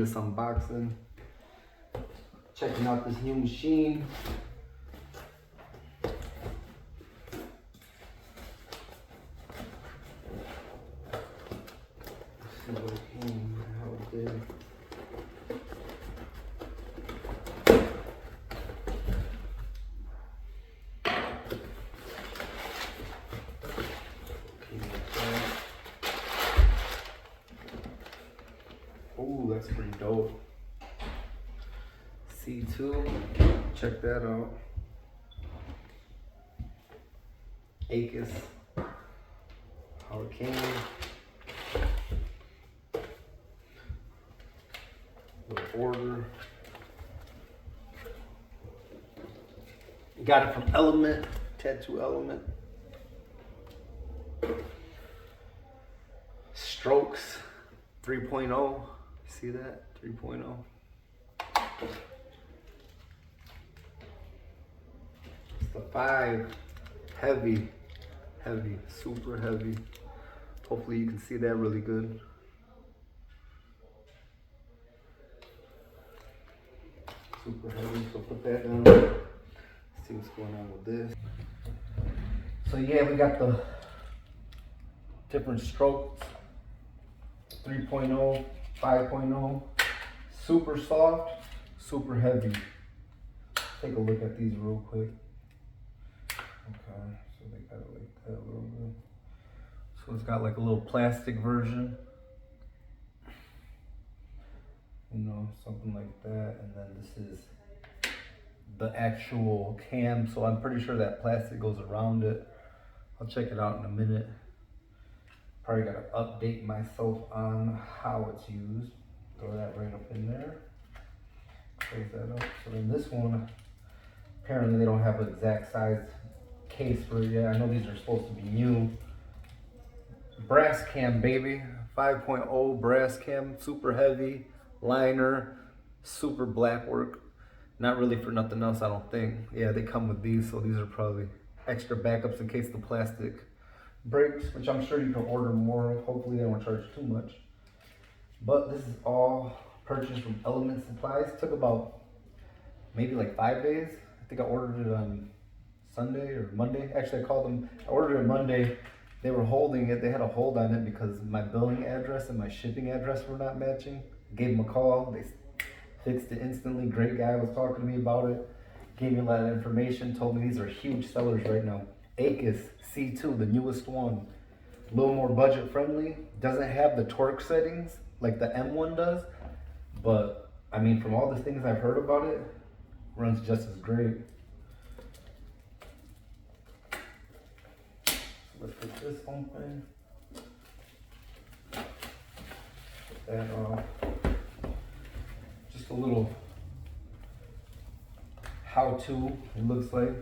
This unboxing, checking out this new machine. Let's see what it came, how it did. Oh, that's pretty dope. C2, check that out. Acus, how it came. The order. Got it from Element, Tattoo Element. Strokes 3.0. See that? 3.0. It's the 5. Heavy, super heavy. Hopefully you can see that really good. Super heavy, so put that down. Let's see what's going on with this. So yeah, we got the different strokes. 3.0, 5.0, super soft, super heavy. Take a look at these real quick. Okay, so they got it like that a little bit. So it's got like a little plastic version. You know, something like that. And then this is the actual cam. So I'm pretty sure that plastic goes around it. I'll check it out in a minute. Probably gotta update myself on how it's used. Throw that right up in there. Close that up. So then this one, apparently they don't have an exact size case for it yet. I know these are supposed to be new. Brass cam, baby. 5.0 brass cam, super heavy, liner, super black work. Not really for nothing else, I don't think. Yeah, they come with these, so these are probably extra backups in case the plastic breaks, which I'm sure you can order more of. Hopefully they don't charge too much. But this is all purchased from Element Supplies. Took about maybe like 5 days. I think I ordered it on Sunday or Monday. Actually, I called them. I ordered it Monday. They were holding it. They had a hold on it because my billing address and my shipping address were not matching. Gave them a call. They fixed it instantly. Great guy was talking to me about it. Gave me a lot of information. Told me these are huge sellers right now. Acus C2, the newest one. A little more budget friendly. Doesn't have the torque settings like the M1 does. But, I mean, from all the things I've heard about it, runs just as great. Let's put this open. Put that off. Just a little how-to, it looks like.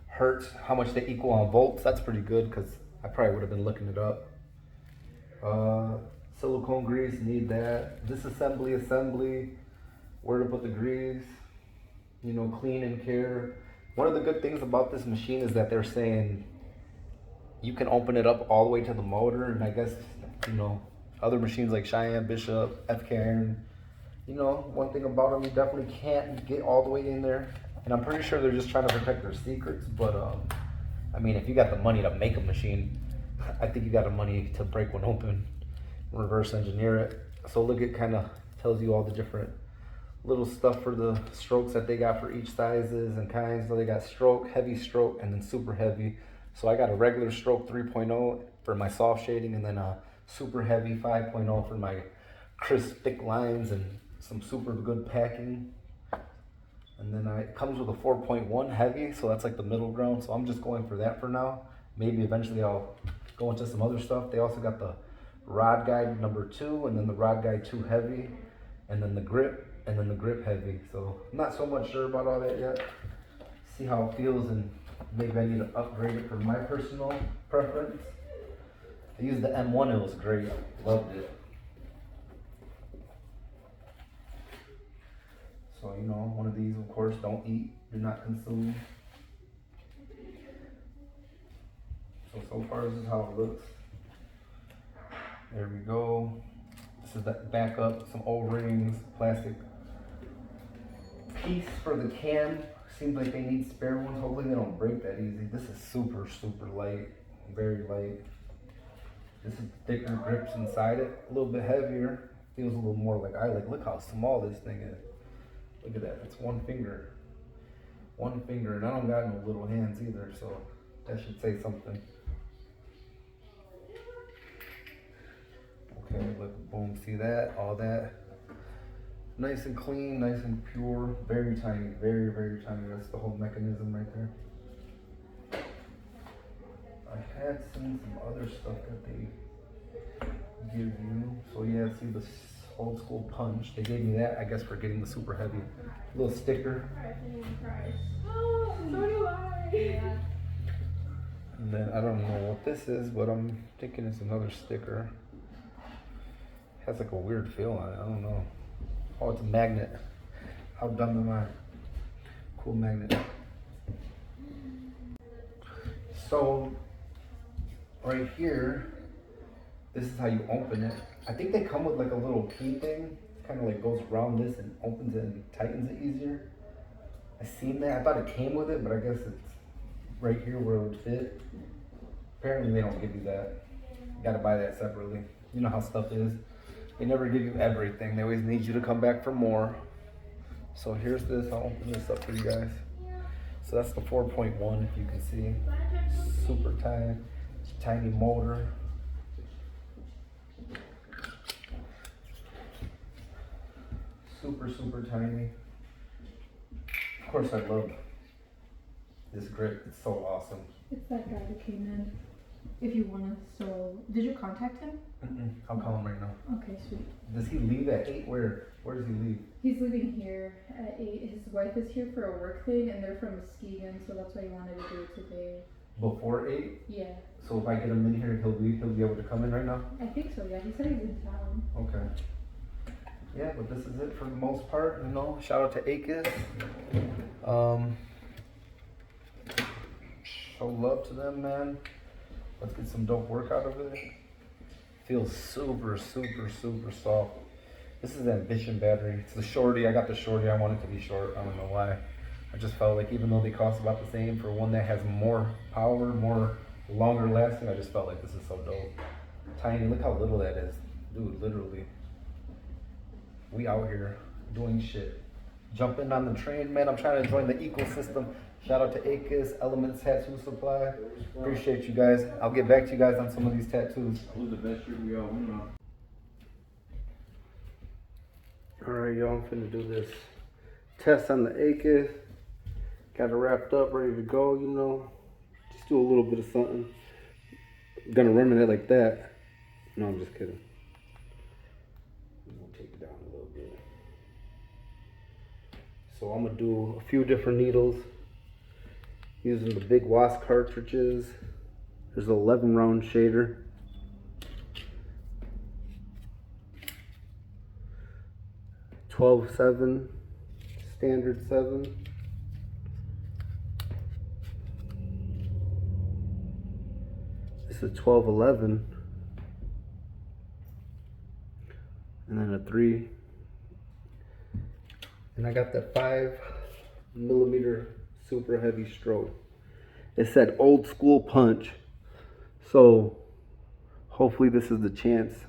Hertz, how much they equal on volts. That's pretty good because I probably would have been looking it up. Silicone grease, need that. Disassembly, where to put the grease. You know, clean and care. One of the good things about this machine is that they're saying you can open it up all the way to the motor, and I guess, you know, other machines like Cheyenne, Bishop, FK Iron, you know, one thing about them, you definitely can't get all the way in there. And I'm pretty sure they're just trying to protect their secrets, but I mean, if you got the money to make a machine, I think you got the money to break one open, reverse engineer it. So look, it kind of tells you all the different little stuff for the strokes that they got for each sizes and kinds. So they got stroke, heavy stroke, and then super heavy. So I got a regular stroke 3.0 for my soft shading, and then a super heavy 5.0 for my crisp thick lines and some super good packing. And then it comes with a 4.1 heavy, so that's like the middle ground. So I'm just going for that for now. Maybe eventually I'll go into some other stuff. They also got the rod guide number 2, and then the rod guide 2 heavy, and then the grip, and then the grip heavy. So I'm not so much sure about all that yet. See how it feels, and maybe I need to upgrade it for my personal preference. I used the M1, it was great, loved it. So, you know, one of these, of course, don't eat, do not consume. So far this is how it looks. There we go. This is the backup, some O-rings, plastic piece for the cam. Seems like they need spare ones. Hopefully they don't break that easy. This is super, super light, very light. This is thicker grips inside it, a little bit heavier. Feels a little more like look how small this thing is. Look at that, it's one finger. One finger, and I don't got no little hands either, so that should say something. Okay, look, boom, see that, all that. Nice and clean, nice and pure, very tiny, very, very tiny. That's the whole mechanism right there. I had seen some other stuff that they give you. So yeah, see this old school punch. They gave me that, I guess, for getting the super heavy little sticker. Oh, so do I. Yeah. And then I don't know what this is, but I'm thinking it's another sticker. Has like a weird feel on it. I don't know. Oh, it's a magnet. How dumb am I? Cool magnet. So right here, this is how you open it. I think they come with like a little key thing. Kind of like goes around this and opens it and tightens it easier. I seen that. I thought it came with it, but I guess it's right here where it would fit. Apparently they don't give you that. You gotta buy that separately. You know how stuff is. They never give you everything. They always need you to come back for more. So here's this. I'll open this up for you guys. So that's the 4.1, if you can see. Super tight, tiny motor. Super, super tiny. Of course, I love this grip. It's so awesome. It's that guy that came in. If you want to, so did you contact him? I'll call him right now. Okay, sweet. Does he leave at 8? Where does he leave? He's leaving here at 8. His wife is here for a work thing, and they're from Muskegon, so that's why he wanted to do it today. Before 8? Yeah. So if I get him in here, he'll be able to come in right now? I think so, yeah. He said he's in town. Okay. Yeah, but this is it for the most part, you know. Shout out to Acus. Show love to them, man. Let's get some dope work out of it. Feels super, super, super soft. This is Ambition battery. It's the shorty. I got the shorty. I want it to be short. I don't know why. I just felt like even though they cost about the same, for one that has more power, more longer lasting, I just felt like this is so dope. Tiny. Look how little that is. Dude, literally. We out here doing shit. Jumping on the train, man. I'm trying to join the ecosystem. Shout out to Acus, Elements Tattoo Supply. Appreciate you guys. I'll get back to you guys on some of these tattoos. Who's the best shit we all win on? Alright, y'all, I'm finna do this test on the Acus. Got it wrapped up, ready to go, you know. Just do a little bit of something. Gonna run it like that. No, I'm just kidding. I'm gonna take it down a little bit. So I'm gonna do a few different needles using the big wasp cartridges. There's an 11 round shader. $12.7, standard 7. This is $12.11, and then a 3. And I got that 5mm super heavy stroke. It said old school punch, so hopefully this is the chance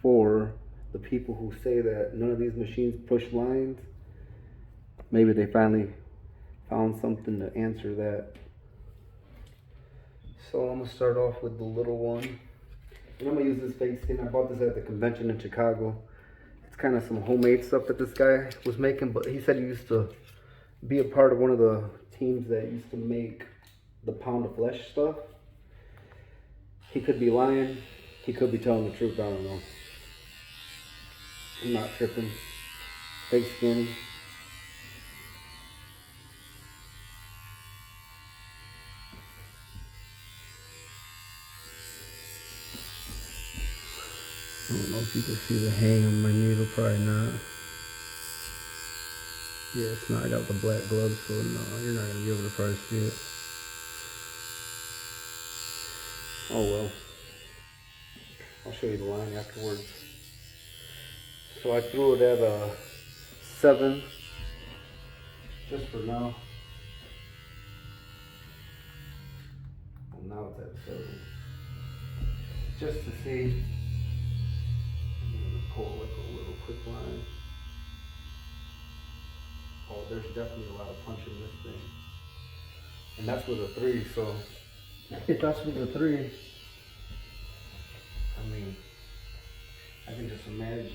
for the people who say that none of these machines push lines. Maybe they finally found something to answer that. So I'm gonna start off with the little one, and I'm gonna use this fake skin. I bought this at the convention in Chicago. It's kind of some homemade stuff that this guy was making, but he said he used to be a part of one of the teams that used to make the pound of flesh stuff. He could be lying, he could be telling the truth, I don't know. I'm not tripping. Fake skin. I don't know if you can see the hang on my needle, probably not. Yeah, it's not. I got the black gloves, so no, you're not gonna be able to probably see it. Oh well. I'll show you the line afterwards. So I threw it at a 7, just for now. Well, now it's at 7. Just to see. I'm gonna pull like a little quick line. Oh, there's definitely a lot of punch in this thing. And that's with a 3, so if that's with a 3, I mean, I can just imagine.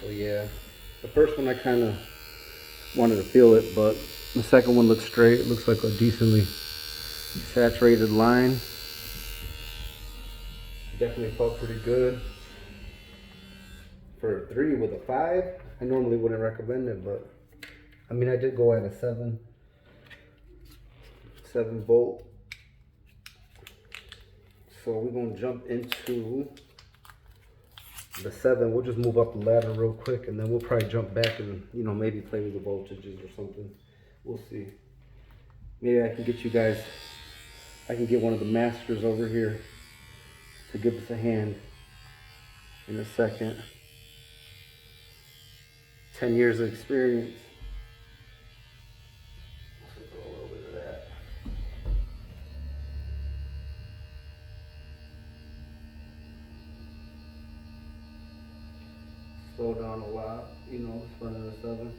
So yeah, the first one I kind of wanted to feel it, but the second one looks straight. It looks like a decently saturated line. Definitely felt pretty good. For a 3 with a 5, I normally wouldn't recommend it, but I mean, I did go at a 7 volt. So we're gonna jump into the 7. We'll just move up the ladder real quick, and then we'll probably jump back and, you know, maybe play with the voltages or something. We'll see. Maybe I can get you guys, I can get one of the masters over here to give us a hand in a second. 10 years of experience. Let's throw a little bit of that. Slow down a lot, you know, it's running a 7.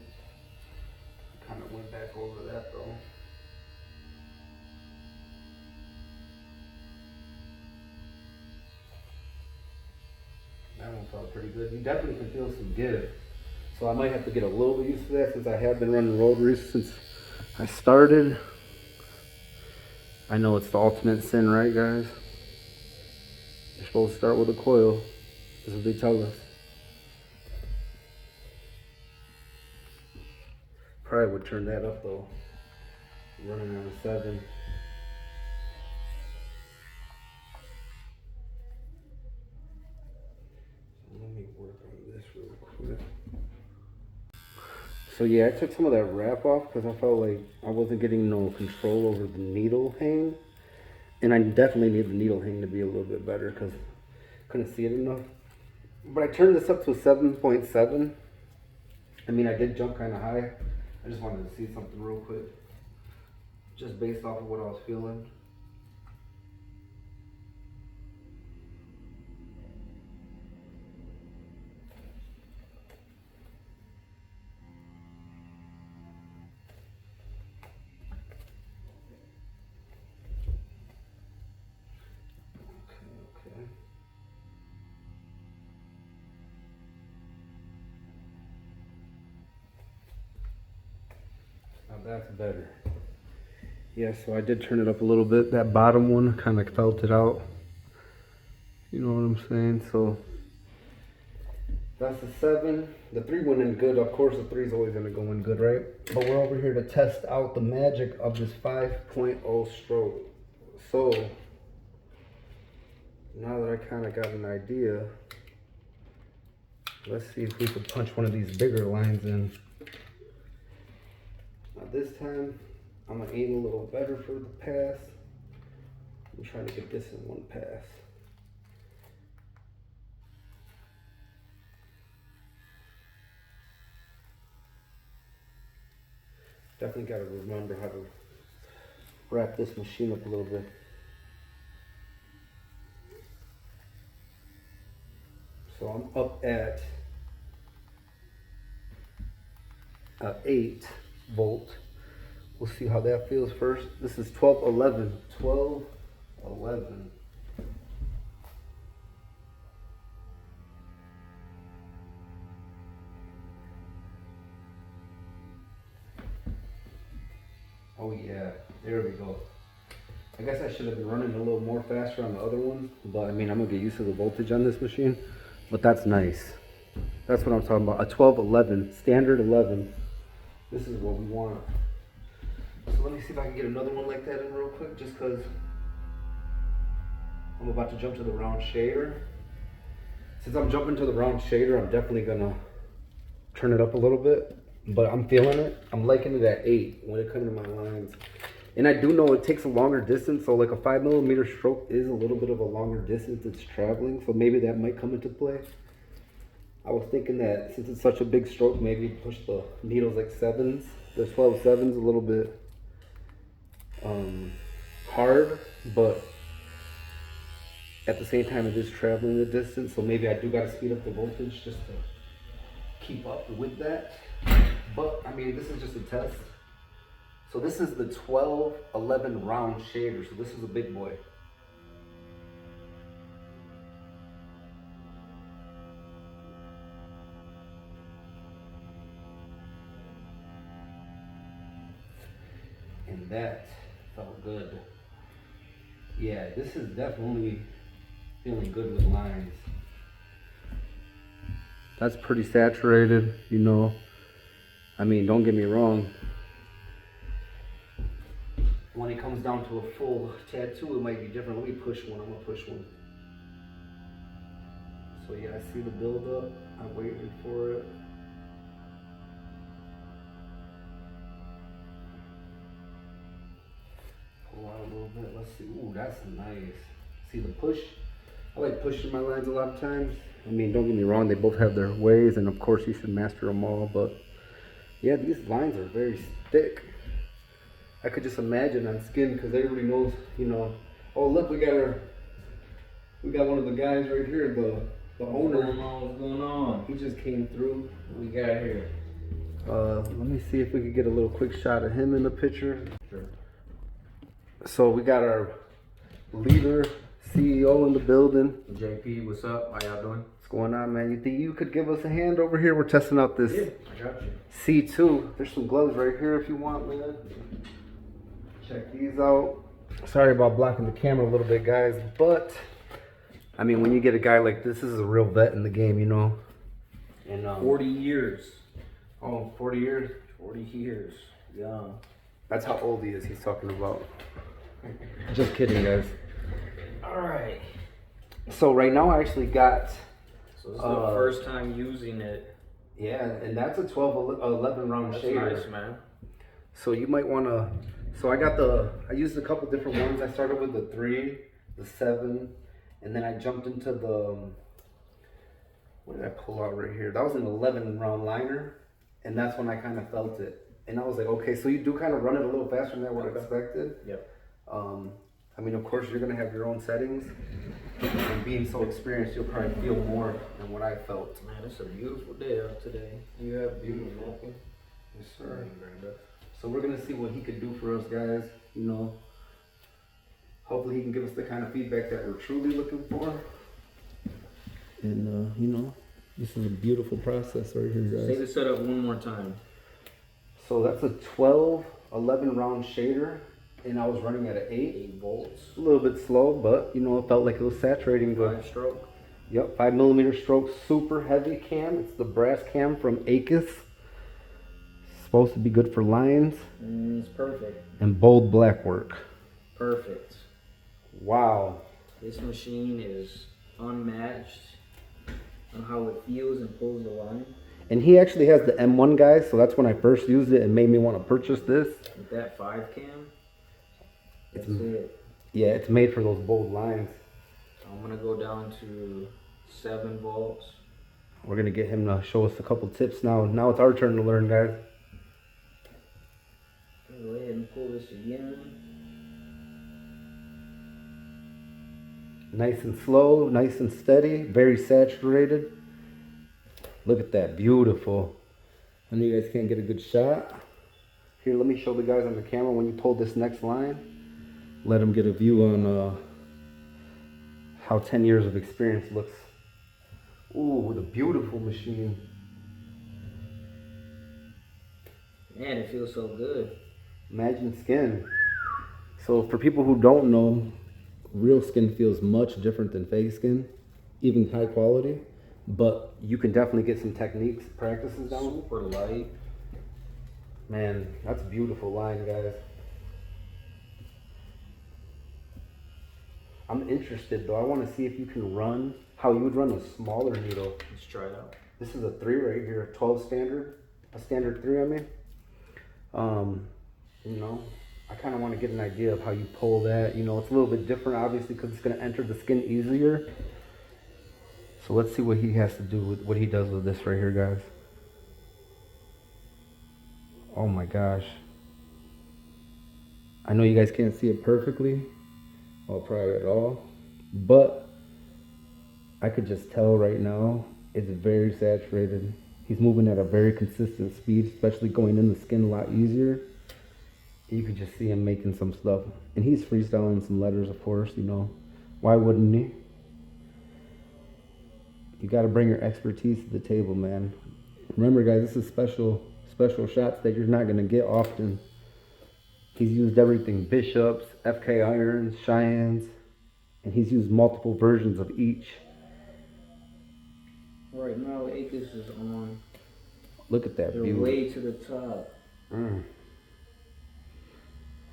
Kind of went back over that though. That one felt pretty good. You definitely can feel some give. So I might have to get a little bit used to that since I have been running rotaries since I started. I know it's the ultimate sin, right guys? You're supposed to start with a coil. That's what they tell us. Probably would turn that up though. Running on a 7. Let me work on this real quick. So yeah, I took some of that wrap off because I felt like I wasn't getting no control over the needle hang. And I definitely need the needle hang to be a little bit better because I couldn't see it enough. But I turned this up to a 7.7. I mean, I did jump kind of high. I just wanted to see something real quick. Just based off of what I was feeling. Okay. Now that's better. Yeah, so I did turn it up a little bit. That bottom one kind of felt it out. You know what I'm saying? So that's a 7. The 3 went in good. Of course, the 3 is always going to go in good, right? But we're over here to test out the magic of this 5.0 stroke. So now that I kind of got an idea, let's see if we could punch one of these bigger lines in. Now this time, I'm gonna aim a little better for the pass. I'm trying to get this in one pass. Definitely gotta remember how to wrap this machine up a little bit. So I'm up at 8 volt. We'll see how that feels first. This is 1211. 1211. Oh yeah, there we go. I guess I should have been running a little more faster on the other one, but I mean, I'm gonna get used to the voltage on this machine, but that's nice. That's what I'm talking about, a 1211, standard 11. This is what we want. So let me see if I can get another one like that in real quick, just cause I'm about to jump to the round shader. Since I'm jumping to the round shader, I'm definitely gonna turn it up a little bit. but I'm feeling it. I'm liking it at 8 when it comes to my lines. And I do know it takes a longer distance, so like a 5mm stroke is a little bit of a longer distance it's traveling, so maybe that might come into play. I was thinking that since it's such a big stroke, maybe push the needles like 7s, the 12 7s a little bit hard, but at the same time it is traveling the distance, so maybe I do gotta speed up the voltage just to keep up with that. But I mean, this is just a test. So this is the 12-11 round shader, so this is a big boy. And that felt good. Yeah, this is definitely feeling good with lines. That's pretty saturated, you know. I mean, don't get me wrong. When it comes down to a full tattoo, it might be different. Let me push one. I'm gonna push one. So yeah, I see the build up. I'm waiting for it. Pull out a little bit. Let's see. Ooh, that's nice. See the push? I like pushing my lines a lot of times. I mean, don't get me wrong. They both have their ways, and of course, you should master them all. But yeah, these lines are very thick. I could just imagine on skin because everybody knows, you know. Oh look, we got one of the guys right here, the owner. What's going on? He just came through. What we got here? Let me see if we could get a little quick shot of him in the picture. Sure. So we got our leader, CEO in the building. JP, what's up? How y'all doing? What's going on, man? You think you could give us a hand over here? We're testing out this I got you. C2. There's some gloves right here if you want, man. Check these out. Sorry about blocking the camera a little bit, guys, but I mean, when you get a guy like this is a real vet in the game, you know. And 40 years. Oh, 40 years. 40 years. Young. That's how old he is. He's talking about. Just kidding, guys. All right. So right now, I actually got. So this is the first time using it. Yeah, and that's a 12-11 round That's shader. nice, man. So you might want to. So I used a couple different ones. I started with the 3, the 7, and then I jumped into the. What did I pull out right here? That was an 11 round liner, and that's when I kind of felt it. And I was like, okay, so you do kind of run it a little faster than I would have expected. Yep. I mean, of course, you're gonna have your own settings, and being so experienced, you'll probably feel more than what I felt. Man, it's a beautiful day out today. You have beautiful napkin. Yes, sir. So we're gonna see what he could do for us, guys. You know, hopefully he can give us the kind of feedback that we're truly looking for. And you know, this is a beautiful process right here, guys. Say the setup one more time. So that's a 12-11 round shader, and I was running at an 8. 8 volts. A little bit slow, but you know, it felt like it was saturating. 5 stroke. Yep, 5mm stroke, super heavy cam. It's the brass cam from Acus. Supposed to be good for lines. It's perfect. And bold black work. Perfect. Wow. This machine is unmatched on how it feels and pulls the line. And he actually has the M1, guys, so that's when I first used it and made me want to purchase this. With that 5 cam, that's it. Yeah, it's made for those bold lines. I'm gonna go down to 7 volts. We're gonna get him to show us a couple tips now. Now it's our turn to learn, guys. Go ahead and pull this again. Nice and slow, nice and steady, very saturated. Look at that, beautiful. I know you guys can't get a good shot. Here, let me show the guys on the camera when you pull this next line. Let them get a view on how 10 years of experience looks. Ooh, with a beautiful machine. Man, it feels so good. Imagine skin. So for people who don't know, real skin feels much different than fake skin, even high quality. But you can definitely get some techniques, practices down. Super light. Man, that's a beautiful line, guys. I'm interested though. I want to see if you can run how you would run a smaller needle. Let's try it out. This is a 3 right here, 12 standard. a standard 3, I mean. You know, I kind of want to get an idea of how you pull that. You know, it's a little bit different, obviously, because it's going to enter the skin easier. So let's see what he has to do with what he does with this right here, guys. Oh my gosh. I know you guys can't see it perfectly, or probably at all, but I could just tell right now it's very saturated. He's moving at a very consistent speed, especially going in the skin a lot easier. You could just see him making some stuff. And he's freestyling some letters, of course, you know. Why wouldn't he? You got to bring your expertise to the table, man. Remember, guys, this is special shots that you're not going to get often. He's used everything, bishops, FK irons, Cheyennes, and he's used multiple versions of each. Right now, Acus is on. Look at that They're view. way to the top.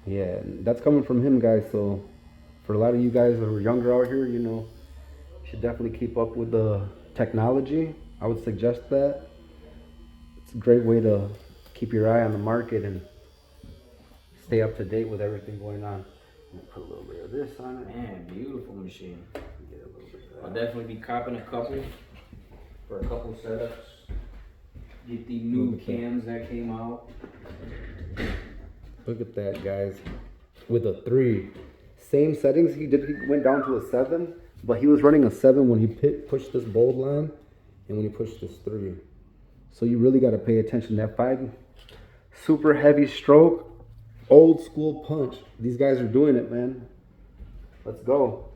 Yeah, that's coming from him, guys. So for a lot of you guys that are younger out here, you know, you should definitely keep up with the technology. I would suggest that. It's a great way to keep your eye on the market and stay up to date with everything going on. I'm gonna put a little bit of this on it. Man, beautiful machine. Get a little bit of I'll that. definitely be copping a couple for a couple setups. Get the new cams that came out. Look at that, guys. With a 3. Same settings he did. He went down to a 7, but he was running a 7 when he pushed this bold line and when he pushed this 3. So you really got to pay attention. That 5, super heavy stroke, old school punch. These guys are doing it, man. Let's go.